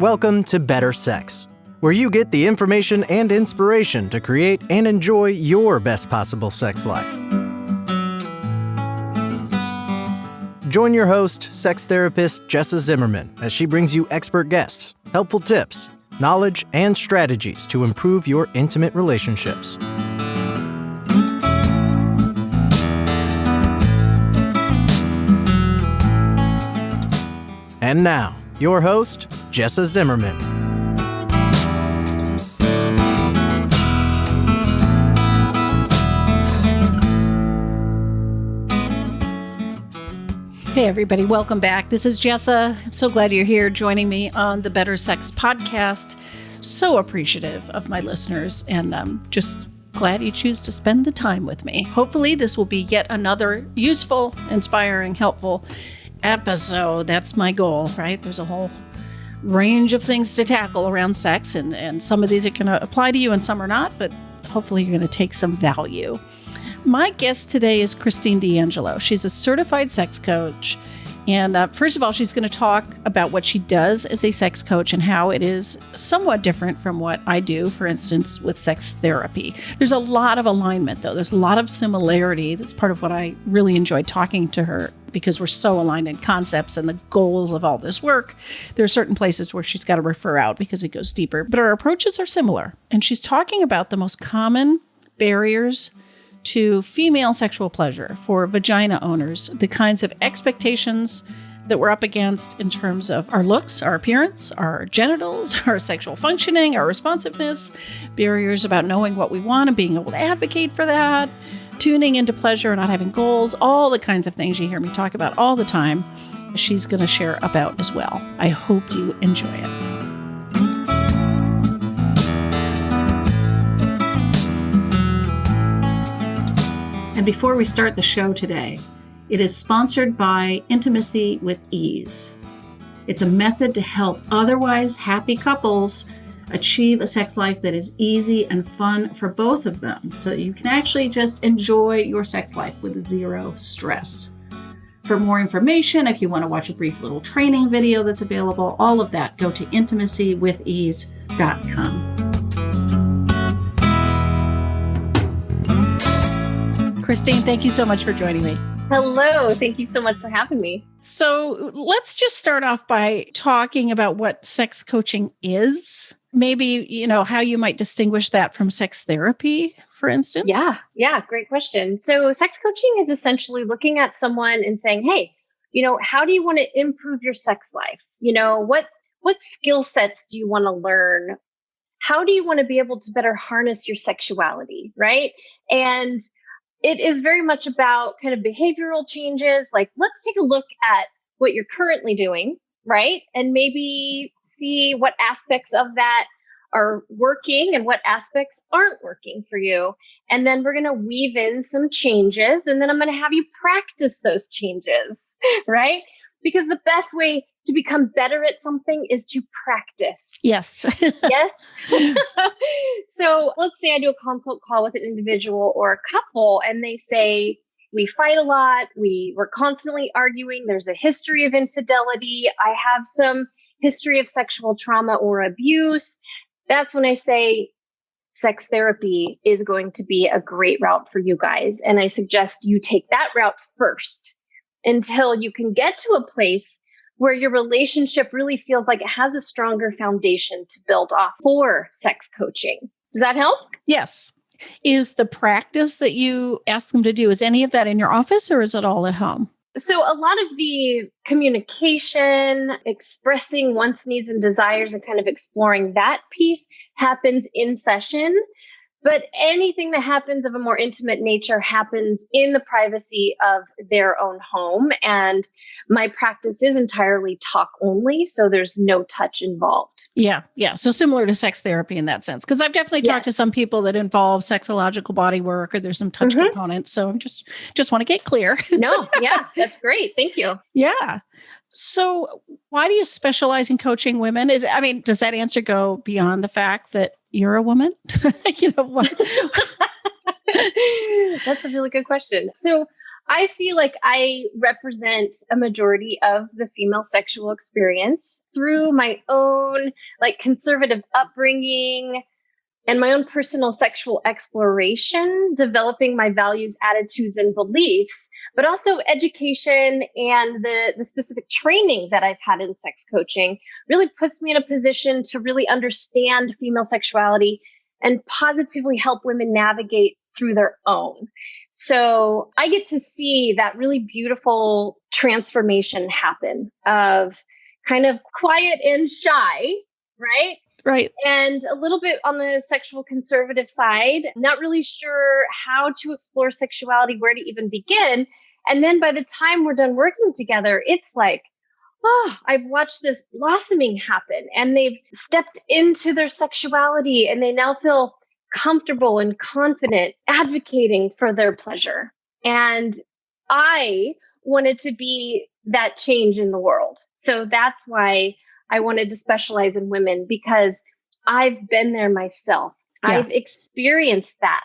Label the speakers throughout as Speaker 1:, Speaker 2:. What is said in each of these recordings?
Speaker 1: Welcome to Better Sex, where you get the information and inspiration to create and enjoy your best possible sex life. Join your host, sex therapist Jessa Zimmerman, as she brings you expert guests, helpful tips, knowledge, and strategies to improve your intimate relationships. And now, your host, Jessa Zimmerman.
Speaker 2: Hey everybody, welcome back. This is Jessa. I'm so glad you're here joining me on the Better Sex podcast. So appreciative of my listeners and just glad you choose to spend the time with me. Hopefully this will be yet another useful, inspiring, helpful episode. That's my goal, right? There's a whole range of things to tackle around sex, and some of these are going to apply to you and some are not, but hopefully you're going to take some value. My guest today is Kristine D'Angelo. She's a certified sex coach. And first of all, she's going to talk about what she does as a sex coach and how it is somewhat different from what I do, for instance, with sex therapy. There's a lot of alignment, though. There's a lot of similarity. That's part of what I really enjoyed talking to her, because we're so aligned in concepts and the goals of all this work. There are certain places where she's got to refer out because it goes deeper, but our approaches are similar. And she's talking about the most common barriers to female sexual pleasure for vagina owners, the kinds of expectations that we're up against in terms of our looks, our appearance, our genitals, our sexual functioning, our responsiveness, barriers about knowing what we want and being able to advocate for that, tuning into pleasure and not having goals, all the kinds of things you hear me talk about all the time, she's going to share about as well. I hope you enjoy it. And before we start the show today, it is sponsored by Intimacy with Ease. It's a method to help otherwise happy couples achieve a sex life that is easy and fun for both of them, so that you can actually just enjoy your sex life with zero stress. For more information, if you want to watch a brief little training video that's available, all of that, go to intimacywithease.com. Kristine, thank you so much for joining me.
Speaker 3: Hello. Thank you so much for having me.
Speaker 2: So let's just start off by talking about what sex coaching is. Maybe, how you might distinguish that from sex therapy, for instance.
Speaker 3: Yeah. Great question. So sex coaching is essentially looking at someone and saying, hey, how do you want to improve your sex life? What skill sets do you want to learn? How do you want to be able to better harness your sexuality, right? And it is very much about kind of behavioral changes. Like, let's take a look at what you're currently doing, right? And maybe see what aspects of that are working and what aspects aren't working for you. And then we're going to weave in some changes, and then I'm going to have you practice those changes, right? Because the best way to become better at something is to practice.
Speaker 2: Yes.
Speaker 3: Yes. So let's say I do a consult call with an individual or a couple, and they say, we fight a lot. We're constantly arguing. There's a history of infidelity. I have some history of sexual trauma or abuse. That's when I say sex therapy is going to be a great route for you guys. And I suggest you take that route first until you can get to a place where your relationship really feels like it has a stronger foundation to build off for sex coaching. Does that help?
Speaker 2: Yes. Is the practice that you ask them to do, is any of that in your office or is it all at home?
Speaker 3: So a lot of the communication, expressing wants, needs, and desires, and kind of exploring that piece happens in session. But anything that happens of a more intimate nature happens in the privacy of their own home. And my practice is entirely talk only, so there's no touch involved.
Speaker 2: Yeah. So similar to sex therapy in that sense, because I've definitely talked to some people that involve sexological body work, or there's some touch components. So I'm just want to get clear.
Speaker 3: No, yeah, that's great. Thank you.
Speaker 2: Yeah. So why do you specialize in coaching women? Does that answer go beyond the fact that you're a woman? What?
Speaker 3: That's a really good question. So I feel like I represent a majority of the female sexual experience through my own like conservative upbringing and my own personal sexual exploration, developing my values, attitudes, and beliefs, but also education and the specific training that I've had in sex coaching really puts me in a position to really understand female sexuality and positively help women navigate through their own. So I get to see that really beautiful transformation happen of kind of quiet and shy, right?
Speaker 2: Right.
Speaker 3: And a little bit on the sexual conservative side, not really sure how to explore sexuality, where to even begin. And then by the time we're done working together, it's like, oh, I've watched this blossoming happen and they've stepped into their sexuality and they now feel comfortable and confident advocating for their pleasure. And I wanted to be that change in the world. So that's why I wanted to specialize in women, because I've been there myself.
Speaker 2: Yeah.
Speaker 3: I've experienced that.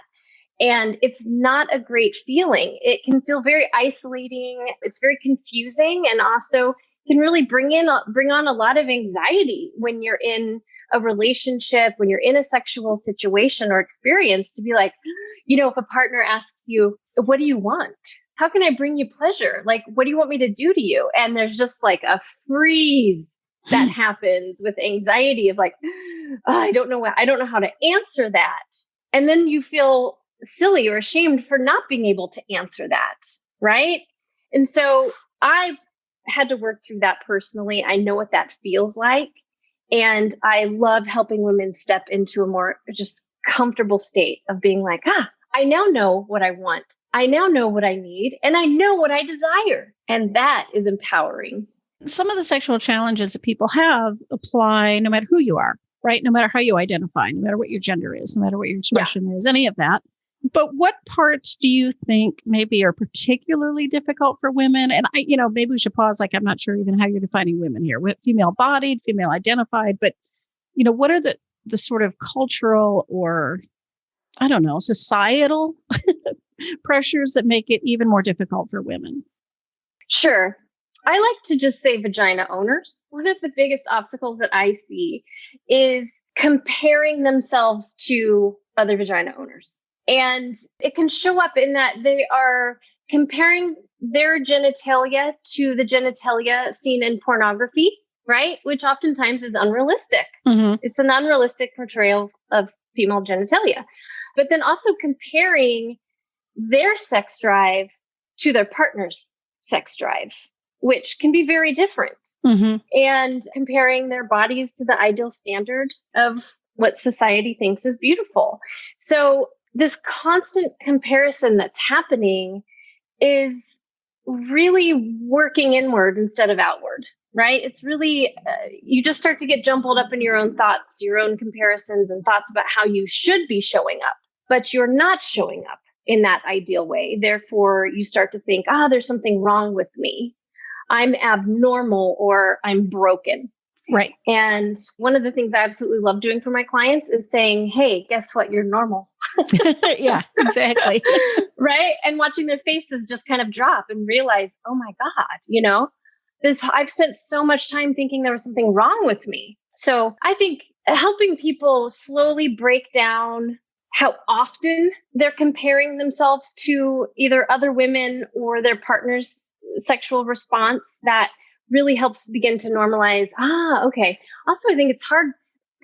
Speaker 3: And it's not a great feeling. It can feel very isolating. It's very confusing, and also can really bring on a lot of anxiety when you're in a relationship, when you're in a sexual situation or experience, to be like, if a partner asks you, what do you want? How can I bring you pleasure? Like, what do you want me to do to you? And there's just like a freeze that happens with anxiety of like, I don't know how to answer that. And then you feel silly or ashamed for not being able to answer that. Right. And so I had to work through that personally. I know what that feels like. And I love helping women step into a more just comfortable state of being like, I now know what I want. I now know what I need, and I know what I desire. And that is empowering.
Speaker 2: Some of the sexual challenges that people have apply no matter who you are, right? No matter how you identify, no matter what your gender is, no matter what your expression is, any of that. But what parts do you think maybe are particularly difficult for women? And maybe we should pause. Like, I'm not sure even how you're defining women here. Female bodied, female identified, but what are the sort of cultural or, I don't know, societal pressures that make it even more difficult for women?
Speaker 3: Sure. I like to just say vagina owners. One of the biggest obstacles that I see is comparing themselves to other vagina owners. And it can show up in that they are comparing their genitalia to the genitalia seen in pornography, right? Which oftentimes is unrealistic.
Speaker 2: Mm-hmm.
Speaker 3: It's an unrealistic portrayal of female genitalia. But then also comparing their sex drive to their partner's sex drive, which can be very different.
Speaker 2: Mm-hmm.
Speaker 3: And comparing their bodies to the ideal standard of what society thinks is beautiful. So this constant comparison that's happening is really working inward instead of outward, right? It's really, you just start to get jumbled up in your own thoughts, your own comparisons and thoughts about how you should be showing up, but you're not showing up in that ideal way. Therefore, you start to think, there's something wrong with me. I'm abnormal or I'm broken.
Speaker 2: Right.
Speaker 3: And one of the things I absolutely love doing for my clients is saying, hey, guess what? You're normal.
Speaker 2: Yeah, exactly.
Speaker 3: Right. And watching their faces just kind of drop and realize, oh my God, I've spent so much time thinking there was something wrong with me. So I think helping people slowly break down how often they're comparing themselves to either other women or their partner's sexual response, that really helps begin to normalize. Okay. Also, I think it's hard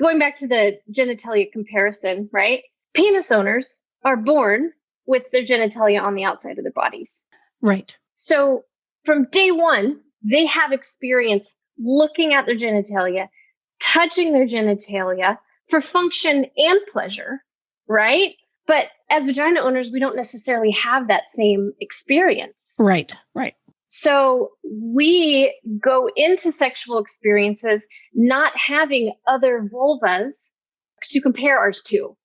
Speaker 3: going back to the genitalia comparison, right? Penis owners are born with their genitalia on the outside of their bodies.
Speaker 2: Right.
Speaker 3: So from day one, they have experience looking at their genitalia, touching their genitalia for function and pleasure, right? But as vagina owners, we don't necessarily have that same experience.
Speaker 2: Right. Right.
Speaker 3: So we go into sexual experiences not having other vulvas to compare ours to,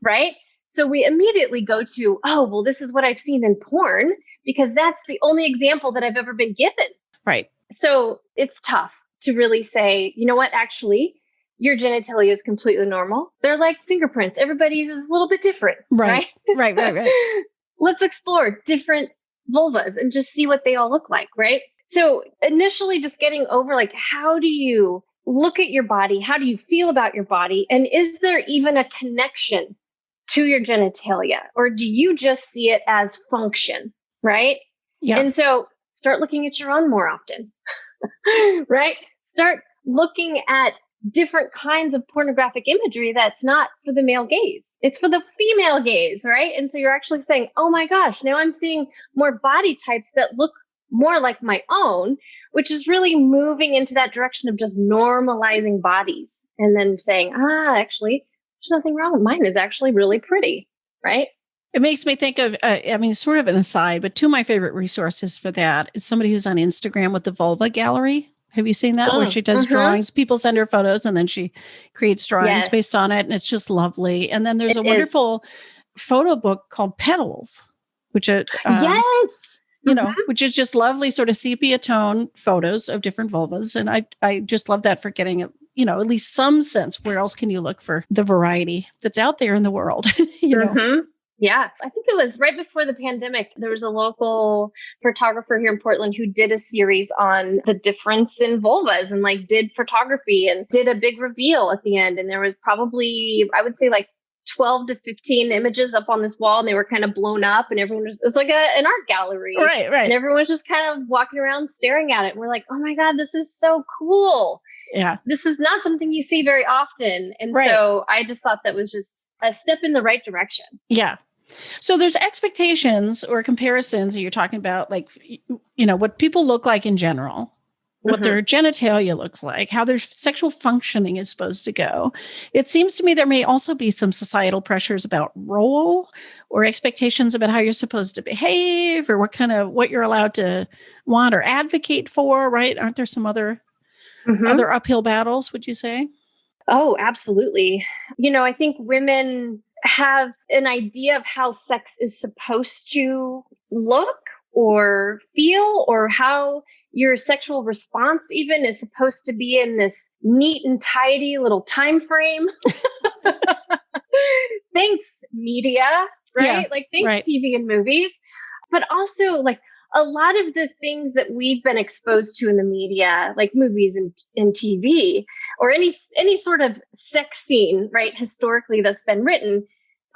Speaker 3: right? So we immediately go to, this is what I've seen in porn, because that's the only example that I've ever been given.
Speaker 2: Right.
Speaker 3: So it's tough to really say, you know what, actually, your genitalia is completely normal. They're like fingerprints. Everybody's is a little bit different.
Speaker 2: Right. Right.
Speaker 3: Let's explore different vulvas and just see what they all look like, right? So initially just getting over like, how do you look at your body? How do you feel about your body? And is there even a connection to your genitalia? Or do you just see it as function, right?
Speaker 2: Yeah.
Speaker 3: And so start looking at your own more often, right? Start looking at different kinds of pornographic imagery that's not for the male gaze. It's for the female gaze, right? And so you're actually saying, oh my gosh, now I'm seeing more body types that look more like my own, which is really moving into that direction of just normalizing bodies and then saying, actually, there's nothing wrong with mine. Is actually really pretty, right?
Speaker 2: It makes me think of, sort of an aside, but two of my favorite resources for that is somebody who's on Instagram with the Vulva Gallery. Have you seen that? Where she does drawings. People send her photos and then she creates drawings based on it. And it's just lovely. And then there's a wonderful photo book called Petals, which which is just lovely sort of sepia tone photos of different vulvas. And I just love that for getting, at least some sense. Where else can you look for the variety that's out there in the world? know?
Speaker 3: Yeah, I think it was right before the pandemic. There was a local photographer here in Portland who did a series on the difference in vulvas and like did photography and did a big reveal at the end. And there was probably, I would say like 12 to 15 images up on this wall and they were kind of blown up and everyone was, it's like an art gallery.
Speaker 2: Right.
Speaker 3: And everyone was just kind of walking around staring at it. And we're like, oh my God, this is so cool.
Speaker 2: Yeah.
Speaker 3: This is not something you see very often. And so I just thought that was just a step in the right direction.
Speaker 2: Yeah. So there's expectations or comparisons that you're talking about, like, what people look like in general, what their genitalia looks like, how their sexual functioning is supposed to go. It seems to me there may also be some societal pressures about role or expectations about how you're supposed to behave or what you're allowed to want or advocate for, right? Aren't there some other uphill battles, would you say?
Speaker 3: Oh, absolutely. I think women have an idea of how sex is supposed to look or feel, or how your sexual response even is supposed to be in this neat and tidy little time frame. Thanks, media, right? Thanks, TV and movies. But also, like, a lot of the things that we've been exposed to in the media, like movies and TV, or any sort of sex scene, right, historically that's been written,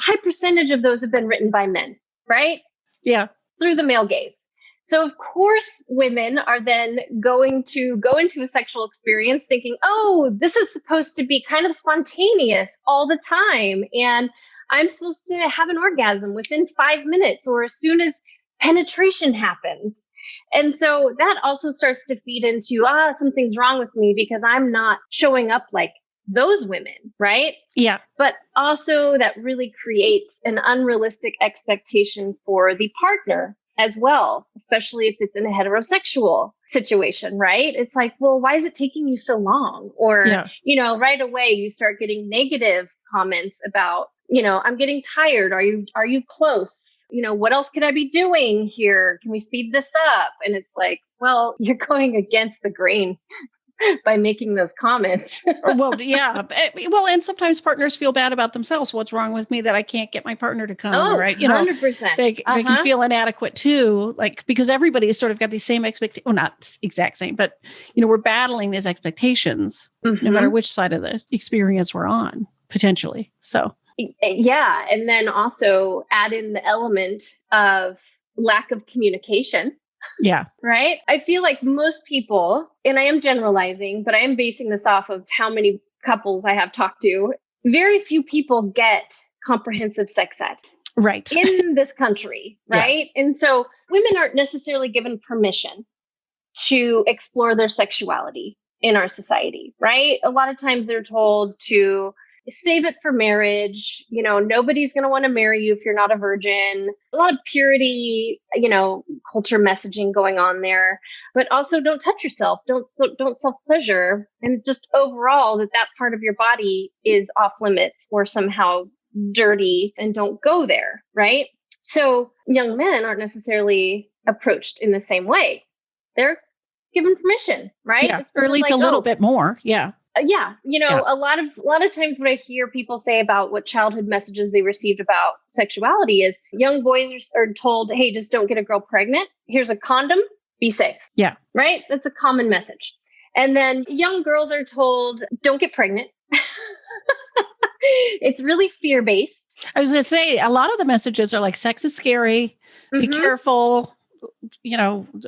Speaker 3: high percentage of those have been written by men, right?
Speaker 2: Yeah.
Speaker 3: Through the male gaze. So of course, women are then going to go into a sexual experience thinking, oh, this is supposed to be kind of spontaneous all the time. And I'm supposed to have an orgasm within 5 minutes or as soon as penetration happens. And so that also starts to feed into, something's wrong with me because I'm not showing up like those women, right?
Speaker 2: Yeah.
Speaker 3: But also that really creates an unrealistic expectation for the partner as well, especially if it's in a heterosexual situation, right? It's like, well, why is it taking you so long? Or, right away you start getting negative comments about, I'm getting tired. Are you close? What else could I be doing here? Can we speed this up? And it's like, well, you're going against the grain by making those comments.
Speaker 2: Well, yeah. Well, and sometimes partners feel bad about themselves. What's wrong with me that I can't get my partner to come?
Speaker 3: Oh,
Speaker 2: right.
Speaker 3: 100%.
Speaker 2: They can feel inadequate too, like, because everybody's sort of got these same expectations. Well, not exact same, but, we're battling these expectations no matter which side of the experience we're on, potentially. So.
Speaker 3: Yeah. And then also add in the element of lack of communication.
Speaker 2: Yeah.
Speaker 3: Right. I feel like most people, and I am generalizing, but I am basing this off of how many couples I have talked to. Very few people get comprehensive sex ed.
Speaker 2: Right.
Speaker 3: In this country. Right. Yeah. And so women aren't necessarily given permission to explore their sexuality in our society. Right. A lot of times they're told to save it for marriage. Nobody's going to want to marry you if you're not a virgin. A lot of purity, culture messaging going on there, but also don't touch yourself. Don't self-pleasure. And just overall that part of your body is off limits or somehow dirty and don't go there. Right. So young men aren't necessarily approached in the same way. They're given permission, right?
Speaker 2: Yeah. Or at least like, a little bit more. Yeah.
Speaker 3: Yeah.
Speaker 2: Yeah.
Speaker 3: A lot of times what I hear people say about what childhood messages they received about sexuality is young boys are told, hey, just don't get a girl pregnant. Here's a condom. Be safe.
Speaker 2: Yeah.
Speaker 3: Right. That's a common message. And then young girls are told, don't get pregnant. It's really fear-based.
Speaker 2: I was going to say, a lot of the messages are like, sex is scary. Be careful,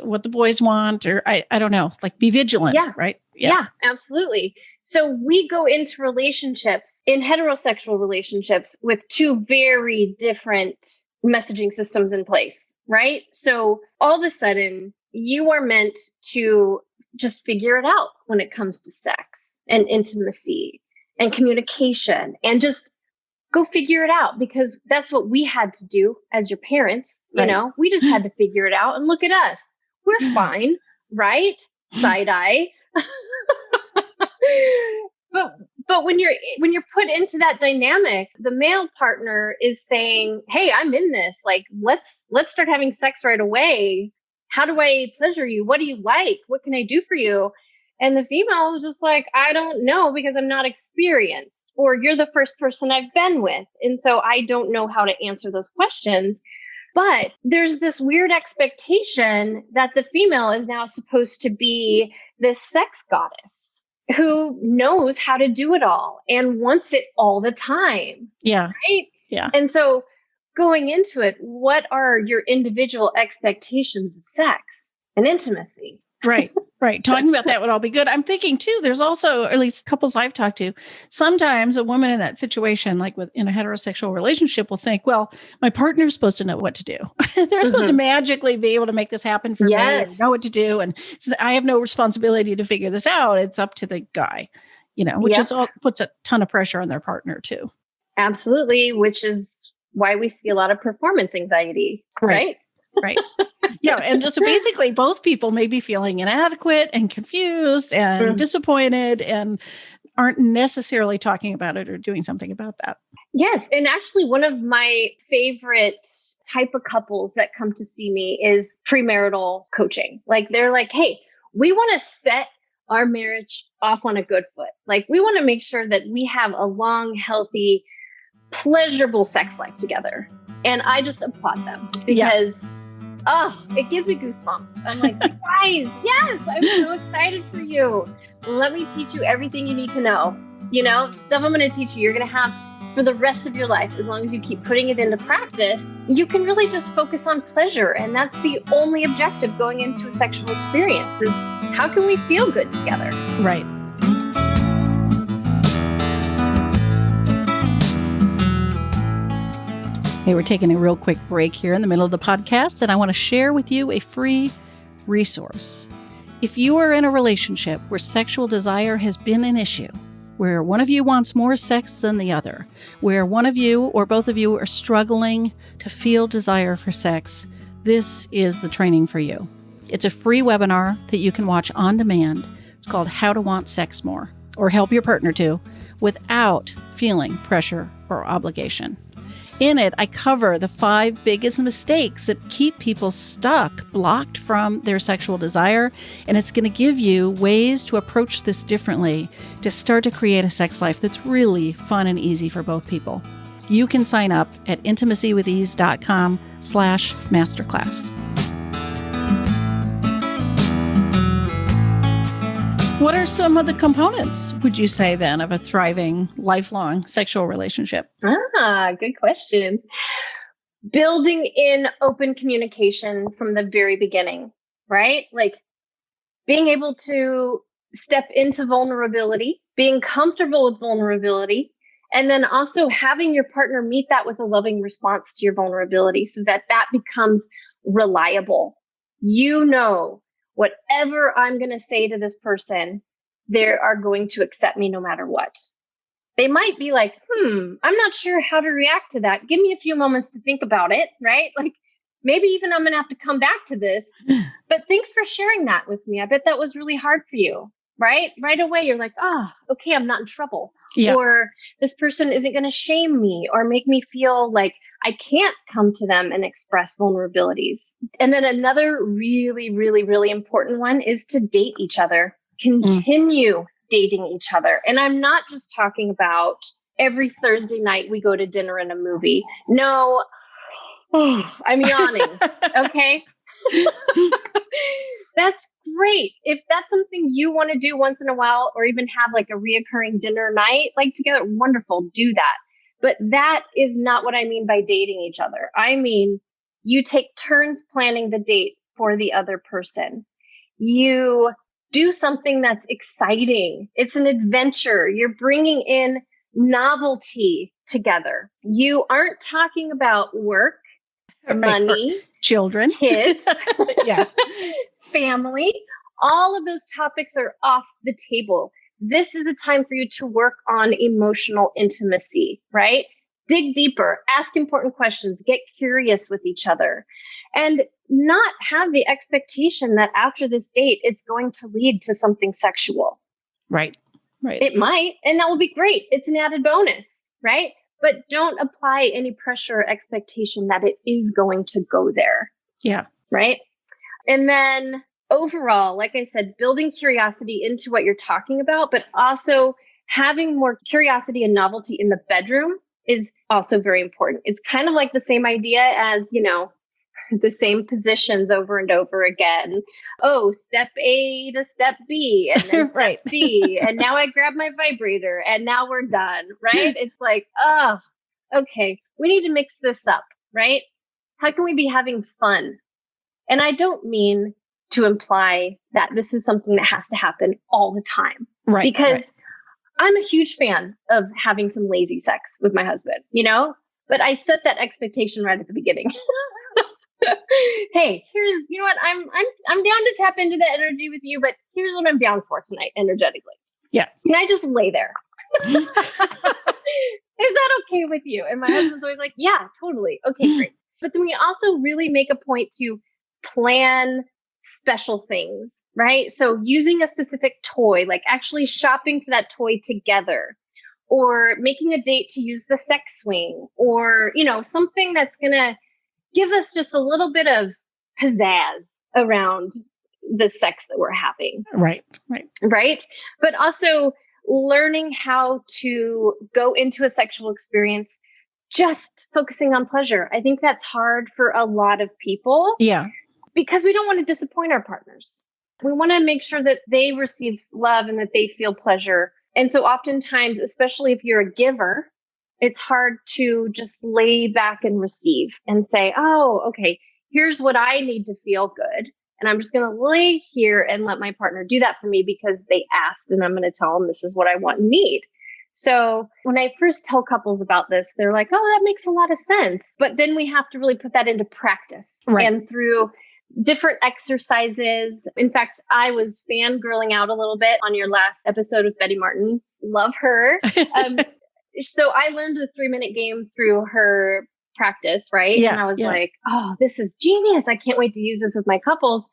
Speaker 2: what the boys want, or I don't know, like be vigilant, right?
Speaker 3: Yeah, absolutely. So we go into relationships, in heterosexual relationships, with two very different messaging systems in place, right? So all of a sudden, you are meant to just figure it out when it comes to sex and intimacy and communication, and just go figure it out, because that's what we had to do as your parents. We just had to figure it out, and look at us. We're fine, right? Side eye. But when you're put into that dynamic, the male partner is saying, hey, I'm in this. Like, let's start having sex right away. How do I pleasure you? What do you like? What can I do for you? And the female is just like, I don't know, because I'm not experienced, or you're the first person I've been with. And so I don't know how to answer those questions. But there's this weird expectation that the female is now supposed to be this sex goddess who knows how to do it all and wants it all the time.
Speaker 2: Yeah.
Speaker 3: Right?
Speaker 2: Yeah.
Speaker 3: And so going into it, what are your individual expectations of sex and intimacy?
Speaker 2: Right. Talking about that would all be good. I'm thinking too, there's also, or at least couples I've talked to, sometimes a woman in that situation, like in a heterosexual relationship, will think, well, my partner's supposed to know what to do. They're supposed to magically be able to make this happen for me and know what to do. And so I have no responsibility to figure this out. It's up to the guy, which is all puts a ton of pressure on their partner too.
Speaker 3: Absolutely. Which is why we see a lot of performance anxiety, right?
Speaker 2: Right. Yeah. And just so basically both people may be feeling inadequate and confused and disappointed and aren't necessarily talking about it or doing something about that.
Speaker 3: Yes. And actually, one of my favorite type of couples that come to see me is premarital coaching. Like, they're like, hey, we want to set our marriage off on a good foot. Like, we want to make sure that we have a long, healthy, pleasurable sex life together. And I just applaud them because it gives me goosebumps. I'm like, guys, yes, I'm so excited for you. Let me teach you everything you need to know. Stuff I'm going to teach you, you're going to have for the rest of your life. As long as you keep putting it into practice, you can really just focus on pleasure. And that's the only objective going into a sexual experience, is how can we feel good together?
Speaker 2: Right. Hey, we're taking a real quick break here in the middle of the podcast, and I want to share with you a free resource. If you are in a relationship where sexual desire has been an issue, where one of you wants more sex than the other, where one of you or both of you are struggling to feel desire for sex, this is the training for you. It's a free webinar that you can watch on demand. It's called How to Want Sex More, or Help Your Partner To, without feeling pressure or obligation. In it, I cover the 5 biggest mistakes that keep people stuck, blocked from their sexual desire, and it's going to give you ways to approach this differently to start to create a sex life that's really fun and easy for both people. You can sign up at intimacywithease.com/masterclass. What are some of the components, would you say, then, of a thriving, lifelong sexual relationship?
Speaker 3: Good question. Building in open communication from the very beginning, right? Like, being able to step into vulnerability, being comfortable with vulnerability, and then also having your partner meet that with a loving response to your vulnerability, so that becomes reliable. Whatever I'm going to say to this person, they are going to accept me no matter what. They might be like, I'm not sure how to react to that. Give me a few moments to think about it, right? Like, maybe even I'm going to have to come back to this. But thanks for sharing that with me. I bet that was really hard for you, right? Right away, you're like, okay, I'm not in trouble. Yeah. Or this person isn't going to shame me or make me feel like I can't come to them and express vulnerabilities. And then another really, really, really important one is to date each other. Continue dating each other. And I'm not just talking about every Thursday night we go to dinner and a movie. No, I'm yawning. Okay. That's great. If that's something you want to do once in a while, or even have like a reoccurring dinner night, like together, wonderful, do that. But that is not what I mean by dating each other. I mean, you take turns planning the date for the other person. You do something that's exciting. It's an adventure. You're bringing in novelty together. You aren't talking about work, money,
Speaker 2: children,
Speaker 3: kids,
Speaker 2: yeah,
Speaker 3: family. All of those topics are off the table. This is a time for you to work on emotional intimacy, right? Dig deeper, ask important questions, get curious with each other, and not have the expectation that after this date, it's going to lead to something sexual.
Speaker 2: Right. Right.
Speaker 3: It might, and that will be great. It's an added bonus, right? But don't apply any pressure or expectation that it is going to go there.
Speaker 2: Yeah.
Speaker 3: Right. And then overall, like I said, building curiosity into what you're talking about, but also having more curiosity and novelty in the bedroom is also very important. It's kind of like the same idea as, the same positions over and over again. Oh, step A to step B and then step
Speaker 2: right.
Speaker 3: C. And now I grab my vibrator and now we're done, right? It's like, oh, okay, we need to mix this up, right? How can we be having fun? And I don't mean to imply that this is something that has to happen all the time.
Speaker 2: Right.
Speaker 3: Because I'm a huge fan of having some lazy sex with my husband, but I set that expectation right at the beginning. Hey, here's, what, I'm down to tap into that energy with you, but here's what I'm down for tonight energetically.
Speaker 2: Yeah.
Speaker 3: Can I just lay there? Is that okay with you? And my husband's always like, yeah, totally. Okay, great. But then we also really make a point to plan special things, right? So using a specific toy, like actually shopping for that toy together, or making a date to use the sex swing, or, something that's going to give us just a little bit of pizzazz around the sex that we're having.
Speaker 2: Right.
Speaker 3: But also learning how to go into a sexual experience just focusing on pleasure. I think that's hard for a lot of people.
Speaker 2: Yeah.
Speaker 3: Because we don't want to disappoint our partners. We want to make sure that they receive love and that they feel pleasure. And so oftentimes, especially if you're a giver, it's hard to just lay back and receive and say, oh, okay, here's what I need to feel good. And I'm just going to lay here and let my partner do that for me because they asked, and I'm going to tell them this is what I want and need. So when I first tell couples about this, they're like, oh, that makes a lot of sense. But then we have to really put that into practice.
Speaker 2: Right.
Speaker 3: And through different exercises. In fact, I was fangirling out a little bit on your last episode with Betty Martin. Love her. So I learned the 3-minute game through her practice, right?
Speaker 2: Yeah,
Speaker 3: and I was like, oh, this is genius. I can't wait to use this with my couples.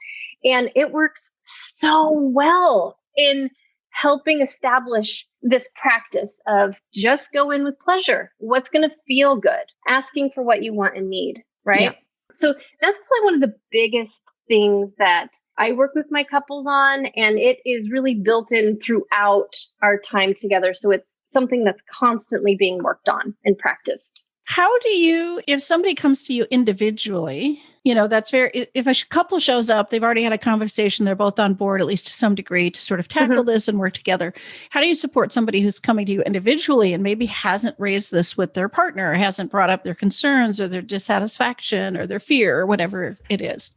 Speaker 3: And it works so well in helping establish this practice of just go in with pleasure. What's going to feel good? Asking for what you want and need, right?
Speaker 2: Yeah.
Speaker 3: So that's probably one of the biggest things that I work with my couples on. And it is really built in throughout our time together. So it's something that's constantly being worked on and practiced.
Speaker 2: How do you, if somebody comes to you individually, that's very, if a couple shows up, they've already had a conversation, they're both on board, at least to some degree, to sort of tackle this and work together. How do you support somebody who's coming to you individually and maybe hasn't raised this with their partner, or hasn't brought up their concerns or their dissatisfaction or their fear or whatever it is?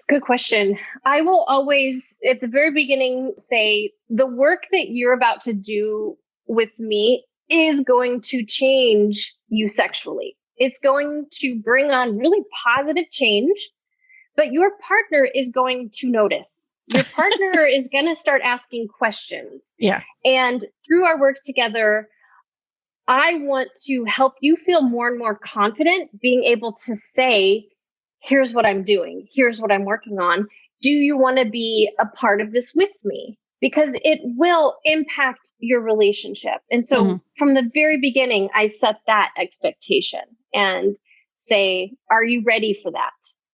Speaker 3: Good question. I will always, at the very beginning, say the work that you're about to do with me is going to change you sexually. It's going to bring on really positive change, but your partner is going to notice. Your partner is going to start asking questions.
Speaker 2: Yeah.
Speaker 3: And through our work together, I want to help you feel more and more confident being able to say, here's what I'm doing. Here's what I'm working on. Do you want to be a part of this with me? Because it will impact your relationship. And so from the very beginning, I set that expectation and say, are you ready for that?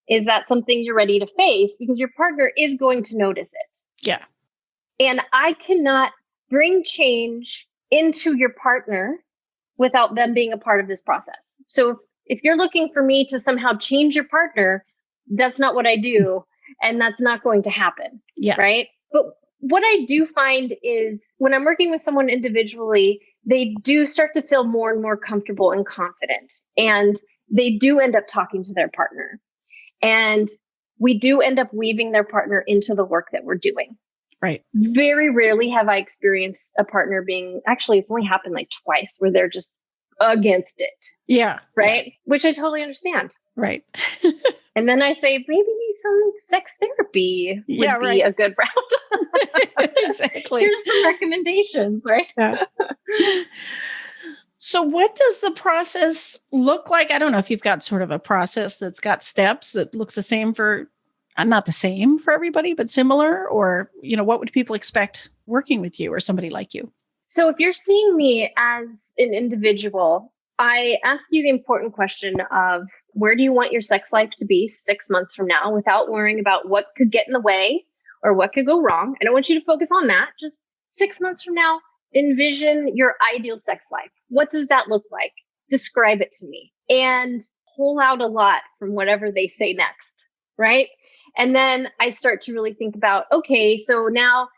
Speaker 3: Is that something you're ready to face? Because your partner is going to notice it.
Speaker 2: Yeah.
Speaker 3: And I cannot bring change into your partner without them being a part of this process. So if you're looking for me to somehow change your partner, that's not what I do. And that's not going to happen.
Speaker 2: Yeah.
Speaker 3: Right. But what I do find is when I'm working with someone individually, they do start to feel more and more comfortable and confident. And they do end up talking to their partner. And we do end up weaving their partner into the work that we're doing.
Speaker 2: Right.
Speaker 3: Very rarely have I experienced a partner actually, it's only happened like twice where they're just against it.
Speaker 2: Yeah.
Speaker 3: Right.
Speaker 2: Yeah.
Speaker 3: Which I totally understand.
Speaker 2: Right.
Speaker 3: And then I say, maybe some sex therapy would be a good route.
Speaker 2: Exactly.
Speaker 3: Here's some recommendations, right?
Speaker 2: Yeah. So what does the process look like? I don't know if you've got sort of a process that's got steps that looks the same not the same for everybody, but similar, or, what would people expect working with you or somebody like you?
Speaker 3: So if you're seeing me as an individual, I ask you the important question of where do you want your sex life to be 6 months from now without worrying about what could get in the way or what could go wrong. I don't want you to focus on that. Just 6 months from now, envision your ideal sex life. What does that look like? Describe it to me and pull out a lot from whatever they say next, right? And then I start to really think about, okay, so now,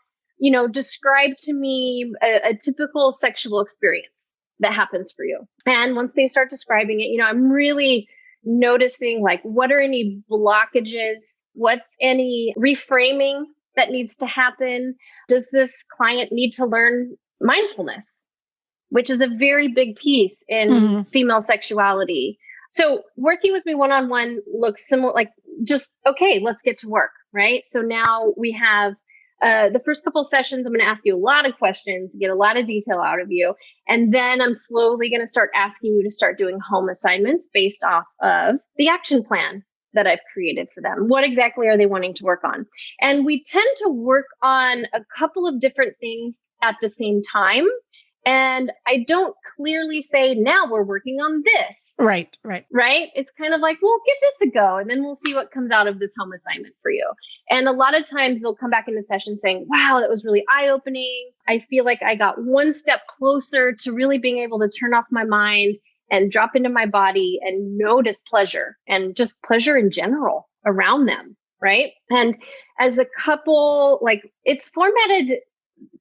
Speaker 3: describe to me a typical sexual experience that happens for you. And once they start describing it, I'm really noticing like, what are any blockages? What's any reframing that needs to happen? Does this client need to learn mindfulness, which is a very big piece in female sexuality? So working with me one-on-one looks similar, like just, okay, let's get to work, right? So now we have the first couple sessions, I'm going to ask you a lot of questions, get a lot of detail out of you. And then I'm slowly going to start asking you to start doing home assignments based off of the action plan that I've created for them. What exactly are they wanting to work on? And we tend to work on a couple of different things at the same time. And I don't clearly say, now we're working on this.
Speaker 2: Right.
Speaker 3: It's kind of like, well, give this a go, and then we'll see what comes out of this home assignment for you. And a lot of times they'll come back in the session saying, wow, that was really eye-opening. I feel like I got one step closer to really being able to turn off my mind and drop into my body and notice pleasure and just pleasure in general around them. Right. And as a couple, like it's formatted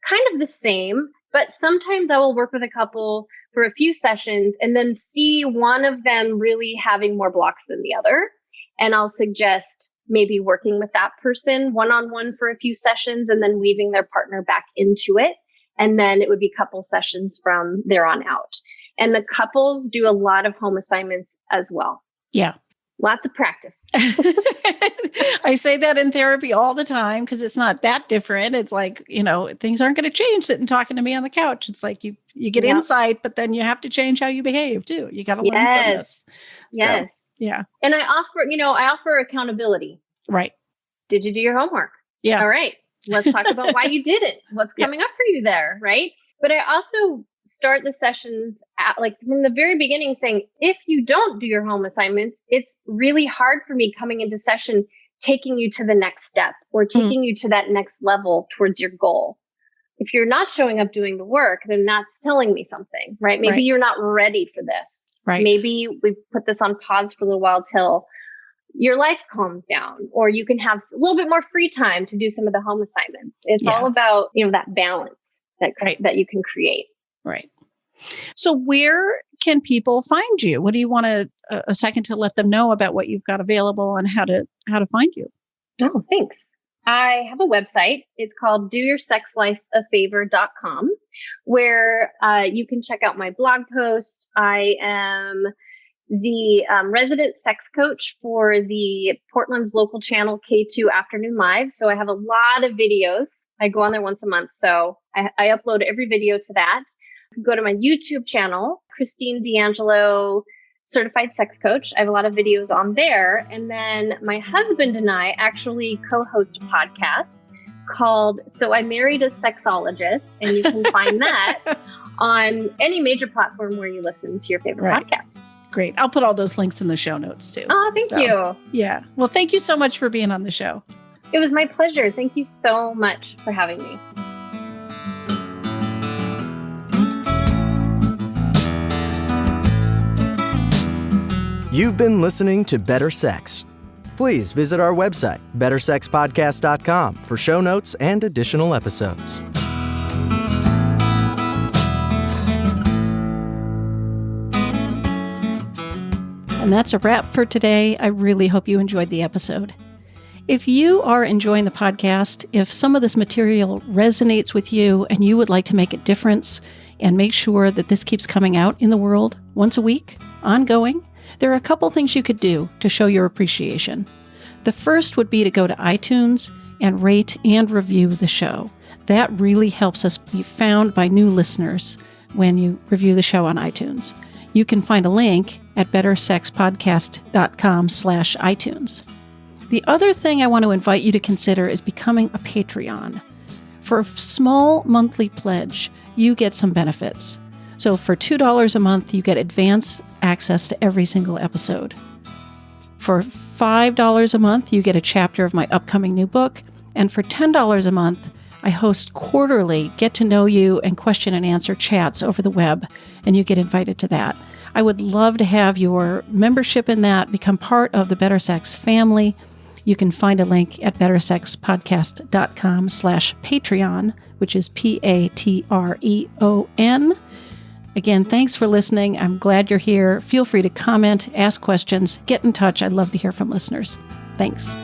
Speaker 3: kind of the same. But sometimes I will work with a couple for a few sessions and then see one of them really having more blocks than the other. And I'll suggest maybe working with that person one-on-one for a few sessions and then weaving their partner back into it. And then it would be couple sessions from there on out. And the couples do a lot of home assignments as well.
Speaker 2: Yeah.
Speaker 3: Lots of practice.
Speaker 2: I say that in therapy all the time because it's not that different. It's like, things aren't going to change sitting talking to me on the couch. It's like you get insight, but then you have to change how you behave too. You got to learn from this.
Speaker 3: Yes.
Speaker 2: So, yeah.
Speaker 3: And I offer accountability.
Speaker 2: Right.
Speaker 3: Did you do your homework?
Speaker 2: Yeah.
Speaker 3: All right. Let's talk about why you did it. What's coming up for you there, right? But I also start the sessions from the very beginning saying, if you don't do your home assignments, it's really hard for me coming into session, taking you to the next step or taking you to that next level towards your goal. If you're not showing up doing the work, then that's telling me something, right? Maybe you're not ready for this.
Speaker 2: Right.
Speaker 3: Maybe we put this on pause for a little while till your life calms down, or you can have a little bit more free time to do some of the home assignments. It's all about, that balance that you can create.
Speaker 2: Right. So where can people find you? What do you want a second to let them know about what you've got available and how to find you?
Speaker 3: Oh, thanks. I have a website. It's called doyoursexlifeafavor.com, where you can check out my blog post. I am the resident sex coach for the Portland's local channel K2 Afternoon Live. So I have a lot of videos. I go on there once a month. So I upload every video to that. You can go to my YouTube channel, Kristine D'Angelo, Certified Sex Coach. I have a lot of videos on there. And then my husband and I actually co-host a podcast called So I Married a Sexologist. And you can find that on any major platform where you listen to your favorite podcast.
Speaker 2: Great. I'll put all those links in the show notes too.
Speaker 3: Oh, thank you.
Speaker 2: Yeah. Well, thank you so much for being on the show.
Speaker 3: It was my pleasure. Thank you so much for having me.
Speaker 1: You've been listening to Better Sex. Please visit our website, bettersexpodcast.com, for show notes and additional episodes.
Speaker 2: And that's a wrap for today. I really hope you enjoyed the episode. If you are enjoying the podcast, if some of this material resonates with you and you would like to make a difference and make sure that this keeps coming out in the world once a week, ongoing, there are a couple things you could do to show your appreciation. The first would be to go to iTunes and rate and review the show. That really helps us be found by new listeners when you review the show on iTunes. You can find a link at bettersexpodcast.com/iTunes. The other thing I want to invite you to consider is becoming a Patreon. For a small monthly pledge, you get some benefits. So for $2 a month, you get advance access to every single episode. For $5 a month, you get a chapter of my upcoming new book. And for $10 a month, I host quarterly get-to-know-you and question-and-answer chats over the web, and you get invited to that. I would love to have your membership in that, become part of the Better Sex family. You can find a link at bettersexpodcast.com/Patreon, which is Patreon. Again, thanks for listening. I'm glad you're here. Feel free to comment, ask questions, get in touch. I'd love to hear from listeners. Thanks.